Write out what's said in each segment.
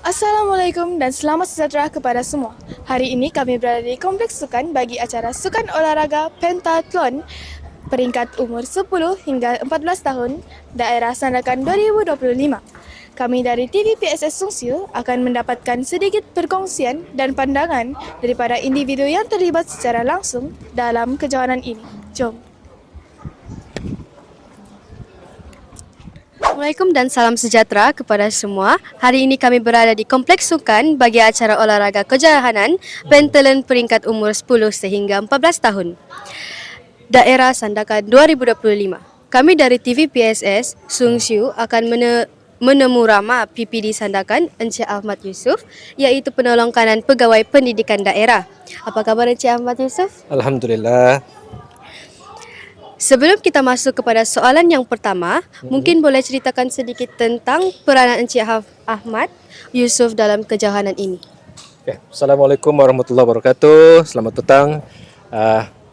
Assalamualaikum dan selamat sejahtera kepada semua. Hari ini kami berada di Kompleks Sukan bagi acara Sukan Olahraga Pentathlon peringkat umur 10 hingga 14 tahun daerah Sandakan 2025. Kami dari TV PSS Sungsiu akan mendapatkan sedikit perkongsian dan pandangan daripada individu yang terlibat secara langsung dalam kejohanan ini. Jom. Assalamualaikum dan salam sejahtera kepada semua. Hari ini kami berada di Kompleks Sukan bagi acara olahraga kejohanan Pentathlon peringkat umur 10 sehingga 14 tahun. Daerah Sandakan 2025. Kami dari TV PSS Sungsiu akan menemu Rama PPD Sandakan Encik Ahmad Yusof, iaitu penolong kanan pegawai pendidikan daerah. Apa khabar Encik Ahmad Yusof? Alhamdulillah. Sebelum kita masuk kepada soalan yang pertama, mungkin boleh ceritakan sedikit tentang peranan Encik Ahmad Yusof dalam kejohanan ini. Okay. Assalamualaikum warahmatullahi wabarakatuh. Selamat petang.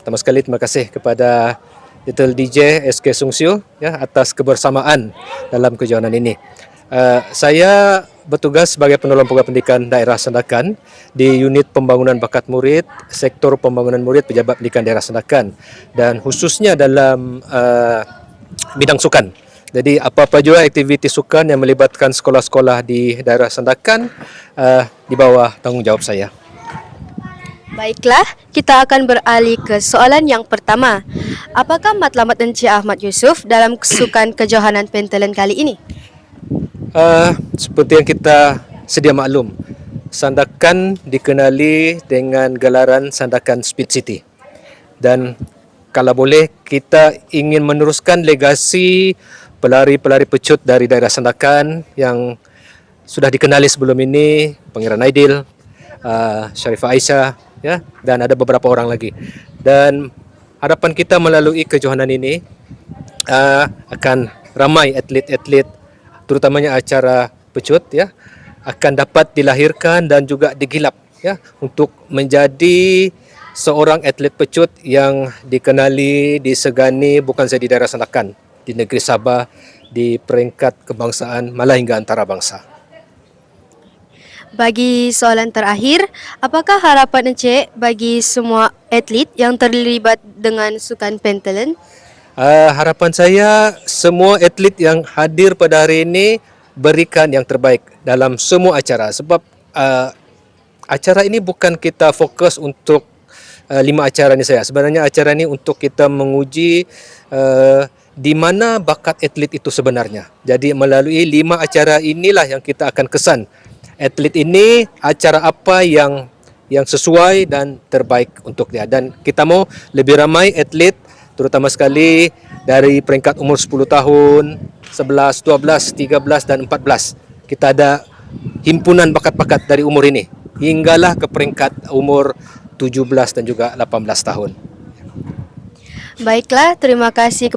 Pertama sekali terima kasih kepada Little DJ SK Sungsiu atas kebersamaan dalam kejohanan ini. Saya bertugas sebagai penolong pegawai pendidikan daerah Sandakan di unit pembangunan bakat murid, sektor pembangunan murid pejabat pendidikan daerah Sandakan, dan khususnya dalam bidang sukan. Jadi apa-apa juga aktiviti sukan yang melibatkan sekolah-sekolah di daerah Sandakan di bawah tanggungjawab saya. Baiklah, kita akan beralih ke soalan yang pertama. Apakah matlamat Encik Ahmad Yusof dalam sukan kejohanan Pentathlon kali ini? Seperti yang kita sedia maklum, Sandakan dikenali dengan gelaran Sandakan Speed City. Dan kalau boleh kita ingin meneruskan legasi pelari-pelari pecut dari daerah Sandakan yang sudah dikenali sebelum ini, Pangeran Aidil, Sharifah Aisyah, dan ada beberapa orang lagi. Dan harapan kita melalui kejohanan ini akan ramai atlet-atlet, terutamanya acara pecut akan dapat dilahirkan dan juga digilap untuk menjadi seorang atlet pecut yang dikenali, disegani bukan saja di daerah Sandakan, di negeri Sabah, di peringkat kebangsaan malah hingga antarabangsa. Bagi soalan terakhir, apakah harapan Encik bagi semua atlet yang terlibat dengan sukan Pentathlon? Harapan saya semua atlet yang hadir pada hari ini berikan yang terbaik dalam semua acara, sebab acara ini bukan kita fokus untuk 5 acara ini saya. Sebenarnya acara ini untuk kita menguji di mana bakat atlet itu sebenarnya. Jadi melalui 5 acara inilah yang kita akan kesan atlet ini acara apa yang sesuai dan terbaik untuk dia. Dan kita mau lebih ramai atlet, terutama sekali dari peringkat umur 10 tahun, 11, 12, 13 dan 14. Kita ada himpunan bakat-bakat dari umur ini hinggalah ke peringkat umur 17 dan juga 18 tahun. Baiklah, terima kasih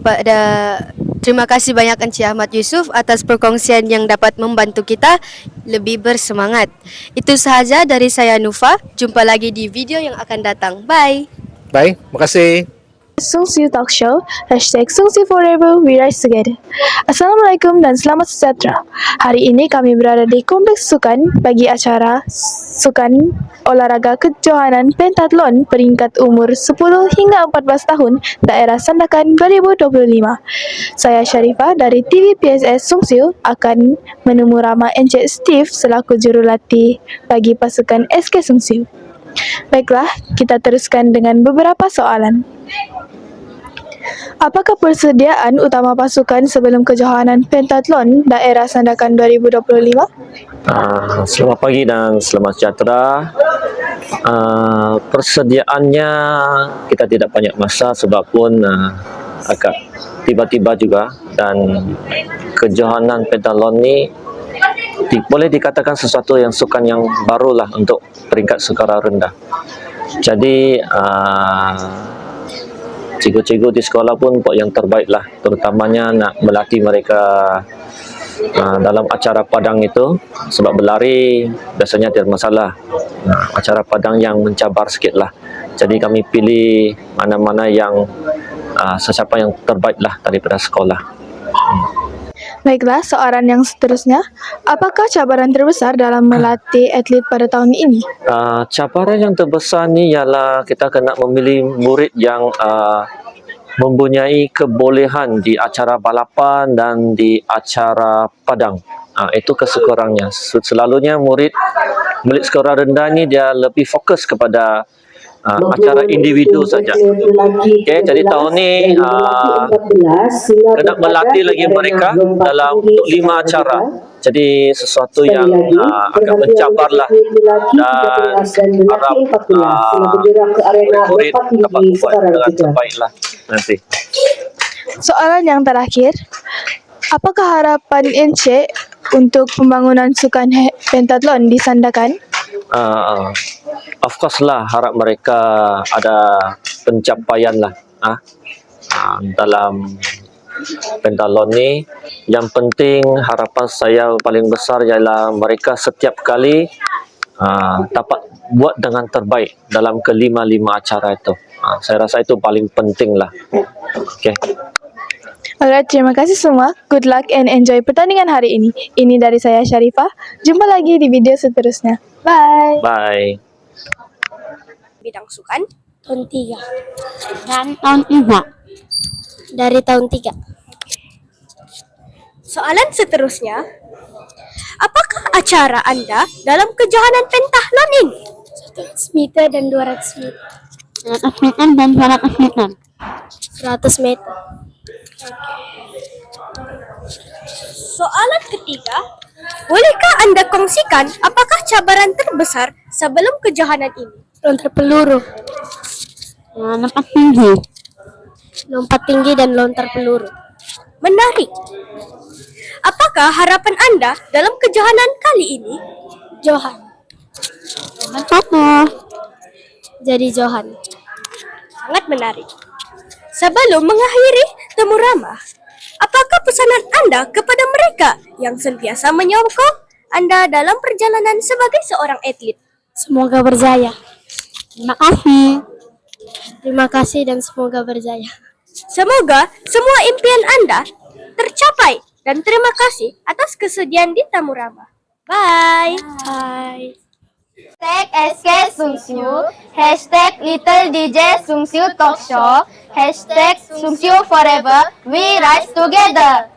banyak Encik Ahmad Yusof atas perkongsian yang dapat membantu kita lebih bersemangat. Itu sahaja dari saya Nufa. Jumpa lagi di video yang akan datang. Bye. Bye, makasih. Sungsiu Talk Show, #Sungsiu Forever, we rise together. Assalamualaikum dan selamat sejahtera. Hari ini kami berada di Kompleks Sukan bagi acara Sukan Olahraga Kejohanan Pentathlon peringkat umur 10 hingga 14 tahun daerah Sandakan 2025. Saya Sharifah dari TV PSS Sungsiu akan menemu Rama Encik Steve selaku jurulatih bagi pasukan SK Sungsiu. Baiklah, kita teruskan dengan beberapa soalan. Apakah persediaan utama pasukan sebelum kejohanan Pentathlon daerah Sandakan 2025? Selamat pagi dan selamat sejahtera. Persediaannya kita tidak banyak masa sebab pun agak tiba-tiba juga, dan kejohanan Pentathlon ni boleh dikatakan sesuatu yang sukan yang barulah untuk peringkat skala rendah. Jadi cikgu-cikgu di sekolah pun buat yang terbaik lah, terutamanya nak melatih mereka dalam acara padang itu, sebab berlari biasanya tidak masalah. Acara padang yang mencabar sikit lah, jadi kami pilih mana-mana yang sesiapa yang terbaik lah daripada sekolah. Baiklah, soalan yang seterusnya. Apakah cabaran terbesar dalam melatih atlet pada tahun ini? Cabaran yang terbesar ni ialah kita kena memilih murid yang mempunyai kebolehan di acara balapan dan di acara padang. Itu kesekurangnya. Selalunya murid sekolah rendah ni dia lebih fokus kepada acara individu saja. Okey, jadi tahun ni kena melatih lagi mereka dalam untuk 5 acara. Jadi sesuatu yang agak mencabarlah dan harap murid dapat buat dengan terbaiklah nanti. Soalan yang terakhir. Apakah harapan Encik untuk pembangunan sukan pentathlon di Sandakan? Of course lah, harap mereka ada pencapaian lah dalam pentathlon ni. Yang penting harapan saya paling besar ialah mereka setiap kali dapat buat dengan terbaik dalam kelima-lima acara itu. Saya rasa itu paling penting lah. Okay. Alright, terima kasih semua. Good luck and enjoy pertandingan hari ini. Ini dari saya Syarifah. Jumpa lagi di video seterusnya. Bye. Bye. Bidang sukan tahun 3 dan tahun 4 dari tahun 3. Soalan seterusnya, apakah acara Anda dalam kejohanan pentathlon ini? 100 meter dan 200 meter 100 meter dan 200 meter. 100 meter. Soalan ketiga, bolehkah Anda kongsikan apakah cabaran terbesar sebelum kejohanan ini? lontar peluru Lompat tinggi. Lompat tinggi dan lontar peluru. Menarik. Apakah harapan Anda dalam kejohanan kali ini? Johan Foto. Jadi Johan. Sangat menarik. Sebelum mengakhiri temu ramah, apakah pesanan Anda kepada mereka yang sentiasa menyokong Anda dalam perjalanan sebagai seorang atlet? semoga berjaya. Terima kasih. Terima kasih dan semoga berjaya. Semoga semua impian Anda tercapai dan terima kasih atas kesediaan di tamu ramah. Bye. Bye. Hashtag SK Sungsiu, hashtag Little DJ Sungsiu Talk Show, hashtag Sungsiu Forever, we rise together.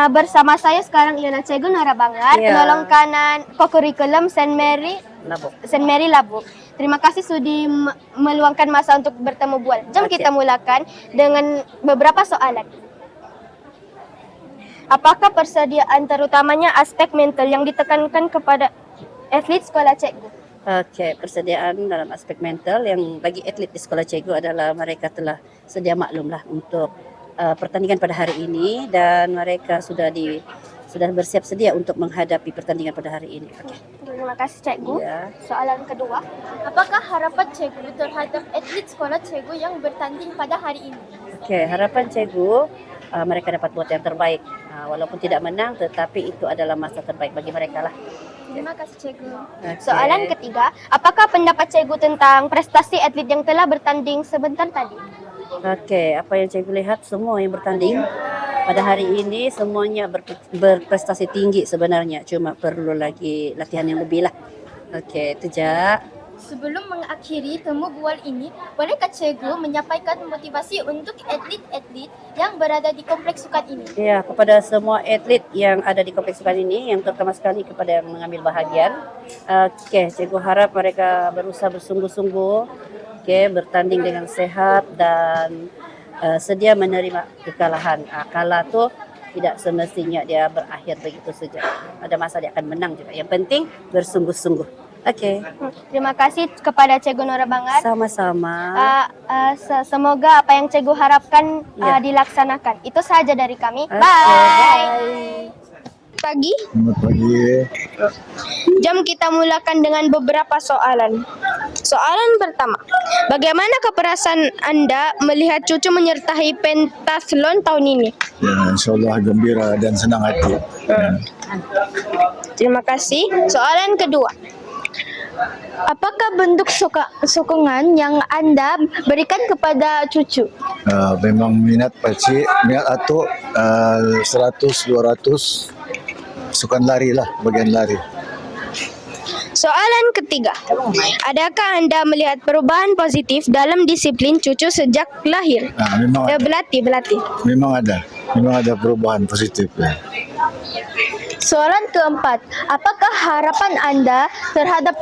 Bersama saya sekarang Ilana Cegu Narabangar, penolong kanan kokurikulum St. Mary Labuk. Terima kasih sudi meluangkan masa untuk bertemu bual. Jom kita mulakan dengan beberapa soalan. Apakah persediaan terutamanya aspek mental yang ditekankan kepada atlet sekolah cikgu? Okey, persediaan dalam aspek mental yang bagi atlet di sekolah cikgu adalah mereka telah sedia maklumlah untuk pertandingan pada hari ini dan mereka sudah bersiap sedia untuk menghadapi pertandingan pada hari ini. Okey. Terima kasih cikgu. Ya. Soalan kedua, apakah harapan cikgu terhadap atlet sekolah cikgu yang bertanding pada hari ini? Okey, harapan cikgu mereka dapat buat yang terbaik. Walaupun tidak menang tetapi itu adalah masa terbaik bagi mereka lah. Terima kasih cikgu. Okay. Soalan ketiga, apakah pendapat cikgu tentang prestasi atlet yang telah bertanding sebentar tadi? Okey, apa yang cikgu lihat semua yang bertanding pada hari ini semuanya berprestasi tinggi sebenarnya. Cuma perlu lagi latihan yang lebih lah. Okey, itu je. Sebelum mengakhiri temu bual ini, bolehkah cikgu menyampaikan motivasi untuk atlet-atlet yang berada di kompleks sukan ini? Ya, kepada semua atlet yang ada di kompleks sukan ini, yang terutama sekali kepada yang mengambil bahagian. Okey, cikgu harap mereka berusaha bersungguh-sungguh, okey, bertanding dengan sehat dan sedia menerima kekalahan. Kalah tu tidak semestinya dia berakhir begitu saja. Ada masa dia akan menang juga. Yang penting bersungguh-sungguh. Okey. Terima kasih kepada Cikgu Nora Bangar. Sama-sama. Semoga apa yang cikgu harapkan dilaksanakan. Itu saja dari kami. Okay, Bye. Pagi. Selamat pagi. Jom kita mulakan dengan beberapa soalan. Soalan pertama, bagaimana perasaan Anda melihat cucu menyertai pentathlon tahun ini? Ya, InsyaAllah gembira dan senang hati. Terima kasih. Soalan kedua, Apakah bentuk sokongan yang Anda berikan kepada cucu? Memang minat pakcik, minat atuk 100-200 sukan lari lah, bagian lari. Soalan ketiga, adakah Anda melihat perubahan positif dalam disiplin cucu sejak lahir? Berlatih. Memang ada perubahan positif ya. Soalan keempat, apakah harapan Anda terhadap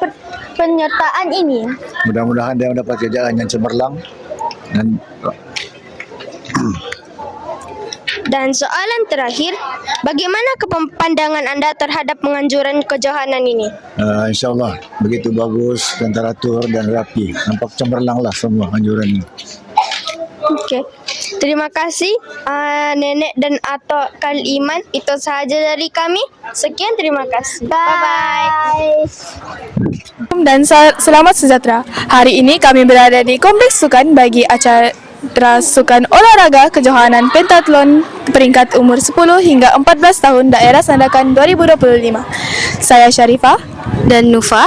penyertaan ini? Mudah-mudahan dia mendapat kerjaan yang cemerlang Dan soalan terakhir, bagaimana pandangan Anda terhadap penganjuran kejohanan ini? InsyaAllah begitu bagus dan teratur dan rapi. Nampak cemerlang lah semua anjuran ini. Okey. Terima kasih Nenek dan Atok Kaliman. Itu sahaja dari kami. Sekian, terima kasih. Bye. Dan selamat sejahtera. Hari ini kami berada di Kompleks Sukan bagi acara Sukan Olahraga Kejohanan Pentathlon peringkat umur 10 hingga 14 tahun daerah Sandakan 2025. Saya Syarifah Dan Nufa.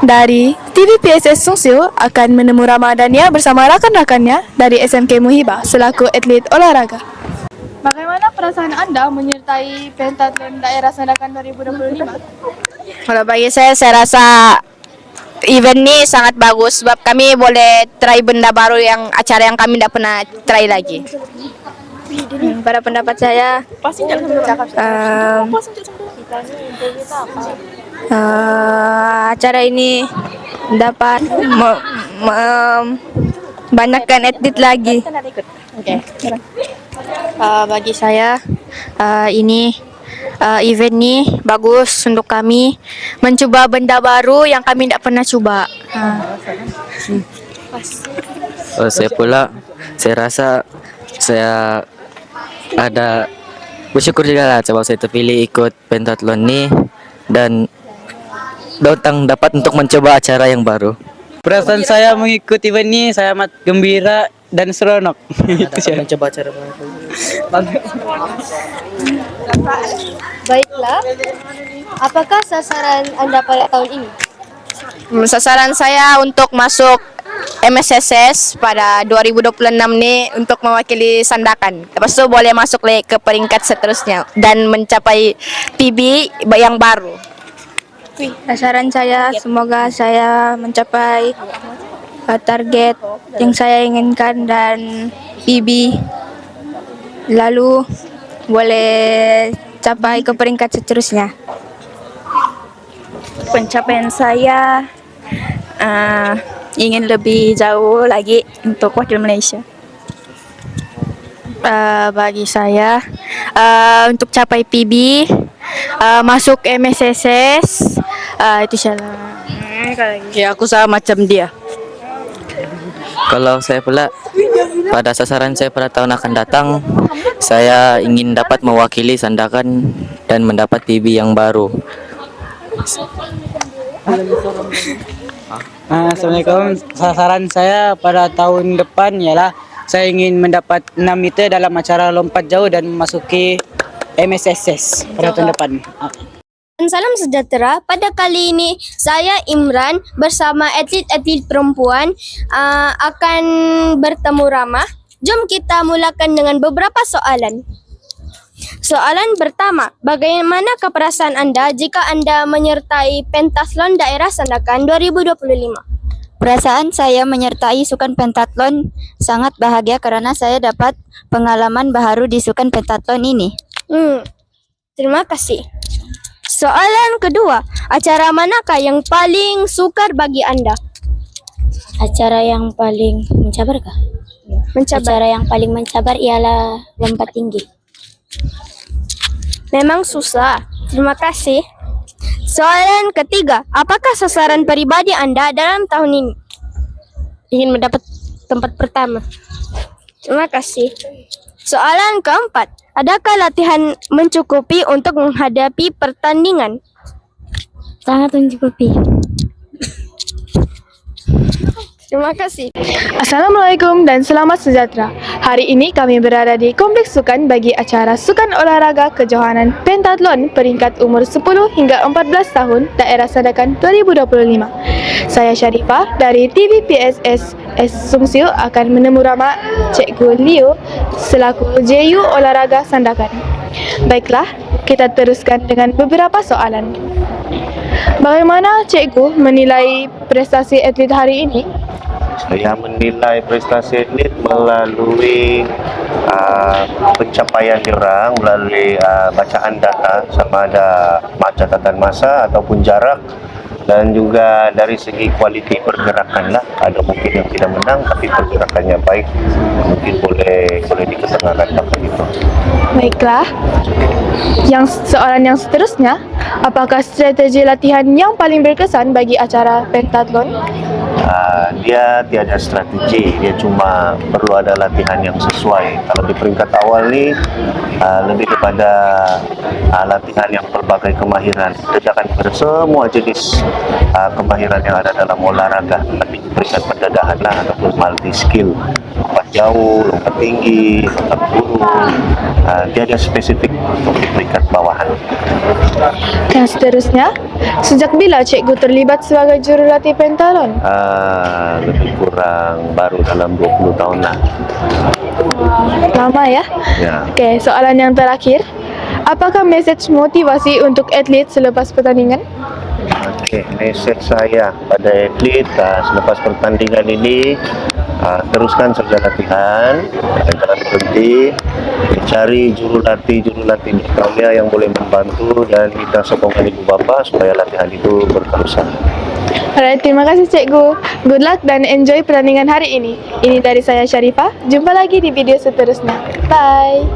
dari TV PSS Sungsio akan menemu Ramadania bersama rakan-rakannya dari SMK Muhibah selaku atlet olahraga. Bagaimana perasaan Anda menyertai Pentathlon daerah Sandakan 2025? Kalau bagi saya rasa event ni sangat bagus sebab kami boleh try benda baru yang acara yang kami tidak pernah try lagi. Pada pendapat saya, acara ini dapat banyakkan atlet lagi. Bagi saya, ini event ni bagus untuk kami mencuba benda baru yang kami tidak pernah cuba. Saya pula, saya rasa saya ada bersyukur juga lah sebab saya terpilih ikut pentathlon ni dan datang dapat untuk mencoba acara yang baru. Perasaan saya mengikuti event ini saya amat gembira dan seronok. Itu saya mencoba acara baru. Baiklah. Apakah sasaran Anda pada tahun ini? Sasaran saya untuk masuk MSSS pada 2026 ni untuk mewakili Sandakan. Lepas tu boleh masuk ke peringkat seterusnya dan mencapai PB yang baru. Sasaran saya, semoga saya mencapai target yang saya inginkan dan PB, lalu boleh capai ke peringkat seterusnya. Pencapaian saya ingin lebih jauh lagi untuk wakil Malaysia. Bagi saya untuk capai PB, masuk MSSS, itu salah. Ya, aku sama macam dia. Kalau saya pula, pada sasaran saya pada tahun akan datang, saya ingin dapat mewakili Sandakan dan mendapat PB yang baru. Assalamualaikum. Sasaran saya pada tahun depan ialah saya ingin mendapat 6 meter dalam acara lompat jauh dan memasuki MSSS pada tahun depan. Salam sejahtera. Pada kali ini saya Imran bersama atlet-atlet perempuan akan bertemu ramah. Jom kita mulakan dengan beberapa soalan. Soalan pertama, bagaimanakah perasaan Anda jika Anda menyertai pentathlon daerah Sandakan 2025? Perasaan saya menyertai Sukan Pentathlon sangat bahagia karena saya dapat pengalaman baru di Sukan Pentathlon ini. Terima kasih. Soalan kedua, acara manakah yang paling sukar bagi Anda? Acara yang paling mencabarkah? Acara yang paling mencabar ialah lompat tinggi. Memang susah. Terima kasih. Soalan ketiga, apakah sasaran pribadi Anda dalam tahun ini? Ingin mendapat tempat pertama. Terima kasih. Soalan keempat, adakah latihan mencukupi untuk menghadapi pertandingan? Sangat mencukupi. Terima kasih. Assalamualaikum dan selamat sejahtera. Hari ini kami berada di Kompleks Sukan bagi acara Sukan Olahraga Kejohanan Pentathlon peringkat umur 10 hingga 14 tahun Daerah Sandakan 2025. Saya Sharifah dari TVPSS Sungsio akan menemu ramah Cikgu Leo selaku JU Olahraga Sandakan. Baiklah, kita teruskan dengan beberapa soalan. Bagaimana Cikgu menilai prestasi atlet hari ini? Saya menilai prestasi atlet melalui pencapaian diorang, melalui bacaan data sama ada catatan masa ataupun jarak, dan juga dari segi kualiti pergerakan lah. Ada mungkin yang tidak menang tapi pergerakannya baik, mungkin boleh diketengahkan pakai itu. Baiklah. Soalan yang seterusnya, apakah strategi latihan yang paling berkesan bagi acara pentathlon? Dia tiada strategi, dia cuma perlu ada latihan yang sesuai. Kalau di peringkat awal ni lebih kepada latihan yang pelbagai kemahiran, kerjakan kepada semua jenis kemahiran yang ada dalam olahraga, tapi peringkat pendadahan lah ataupun multi skill, lompat jauh, lompat tinggi, lompat burung. Dia ada spesifik untuk di peringkat bawahan. Yang seterusnya, sejak bila Cikgu terlibat sebagai jurulatih pentathlon? Lebih kurang baru dalam 20 tahun lah. Lama ya? Ya. Okey, soalan yang terakhir. Apakah mesej motivasi untuk atlet selepas pertandingan? Okey, mesej saya pada atlet selepas pertandingan ini, teruskan saja latihan, jangan berhenti, cari jurulatih bertauliah yang boleh membantu, dan kita sokongkan ibu bapa supaya latihan itu berterusan. Alright, terima kasih Cikgu. Good luck dan enjoy pertandingan hari ini. Ini dari saya Sharifah. Jumpa lagi di video seterusnya. Bye.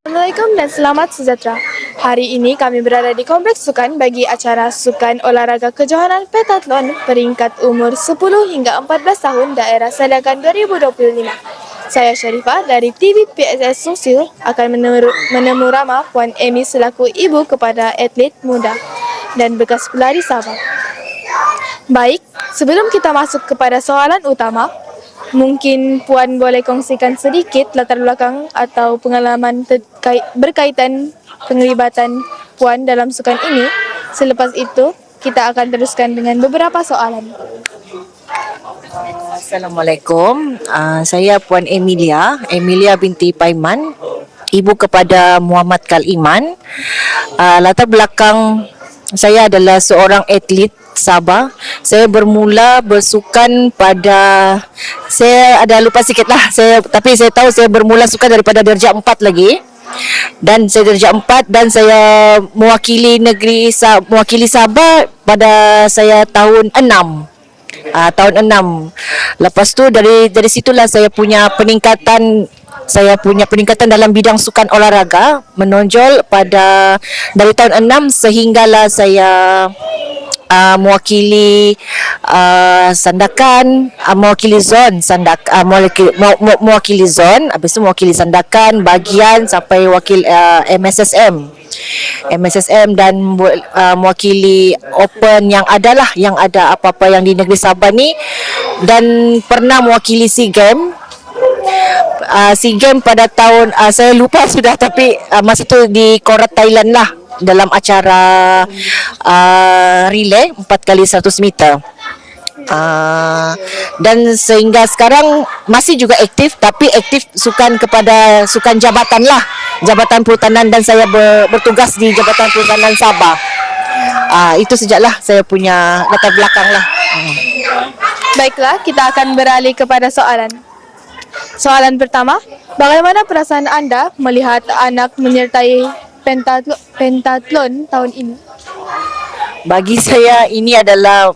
Assalamualaikum dan selamat sejahtera. Hari ini kami berada di Kompleks Sukan bagi acara Sukan Olahraga Kejohanan Pentathlon peringkat umur 10 hingga 14 tahun Daerah Sandakan 2025. Saya Sharifah dari TVPSS Sungsio akan menemu ramah Puan Amy selaku ibu kepada atlet muda dan bekas pelari Sabah. Baik, sebelum kita masuk kepada soalan utama, mungkin Puan boleh kongsikan sedikit latar belakang atau pengalaman berkaitan penglibatan Puan dalam sukan ini. Selepas itu, kita akan teruskan dengan beberapa soalan. Assalamualaikum, saya Puan Emilia binti Paiman, ibu kepada Muhammad Kaliman. Latar belakang saya adalah seorang atlet Sabah. Saya bermula bersukan pada, saya ada lupa sikit lah, tapi saya tahu saya bermula sukan daripada darjah 4 lagi. Dan saya darjah 4 dan saya mewakili mewakili Sabah pada saya tahun 6. Tahun 6. Lepas tu dari situlah saya punya peningkatan dalam bidang sukan olahraga menonjol dari tahun 6 sehinggalah saya mewakili Sandakan, mewakili zon mewakili zon, habis tu mewakili Sandakan, bagian sampai wakil MSSM dan mewakili open yang ada apa-apa yang di negeri Sabah ni, dan pernah mewakili SEA Games pada tahun saya lupa sudah, tapi masa tu di Korat Thailand lah, dalam acara relay 4x100 meter. Dan sehingga sekarang masih juga aktif, tapi aktif sukan jabatan lah, Jabatan Perhutanan, dan saya bertugas di Jabatan Perhutanan Sabah. Itu sejaklah saya punya latar belakang lah. Baiklah, kita akan beralih kepada soalan. Soalan pertama, bagaimana perasaan anda melihat anak menyertai pentathlon tahun ini? Bagi saya ini adalah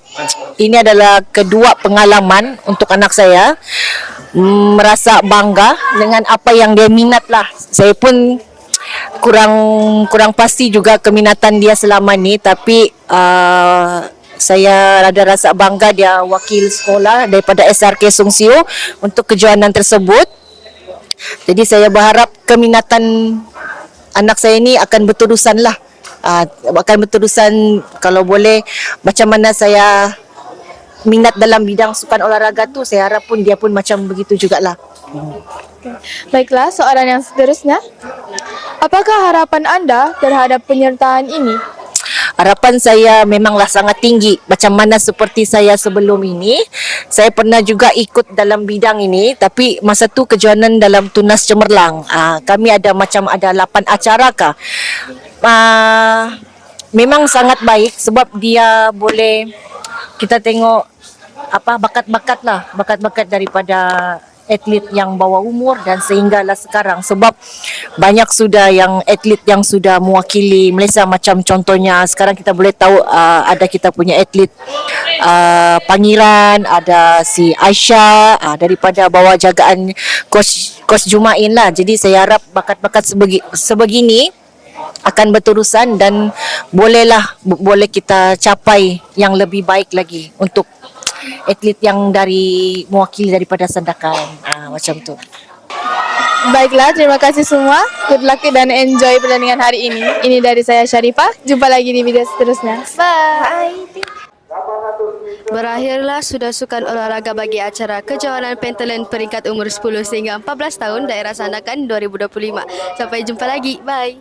kedua pengalaman untuk anak saya. Merasa bangga dengan apa yang dia minat lah. Saya pun kurang pasti juga keminatan dia selama ni, tapi saya ada rasa bangga dia wakil sekolah daripada SRK Sungsio untuk kejohanan tersebut. Jadi saya berharap keminatan anak saya ini akan berterusan lah. Kalau boleh, macam mana saya minat dalam bidang sukan olahraga tu, saya harap pun dia pun macam begitu jugalah. Baiklah, soalan yang seterusnya. Apakah harapan anda terhadap penyertaan ini? Harapan saya memanglah sangat tinggi. Macam mana seperti saya sebelum ini, saya pernah juga ikut dalam bidang ini, tapi masa tu kejohanan dalam Tunas Cemerlang. Kami ada 8 acara kah. Memang sangat baik sebab dia boleh kita tengok bakat-bakat daripada atlet yang bawah umur dan sehinggalah sekarang, sebab banyak sudah yang atlet yang sudah mewakili Malaysia, macam contohnya sekarang kita boleh tahu ada kita punya atlet Pangeran, ada si Aisyah daripada bawah jagaan Coach Jumain lah. Jadi saya harap bakat-bakat sebegini akan berterusan dan boleh kita capai yang lebih baik lagi untuk atlet yang mewakili daripada Sandakan, macam tu. Baiklah, terima kasih semua. Good luck dan enjoy pertandingan hari ini. Ini dari saya Syarifah. Jumpa lagi di video seterusnya. Bye. Berakhirlah sudah sukan olahraga bagi acara kejohanan pentathlon peringkat umur 10 sehingga 14 tahun daerah Sandakan 2025. Sampai jumpa lagi. Bye.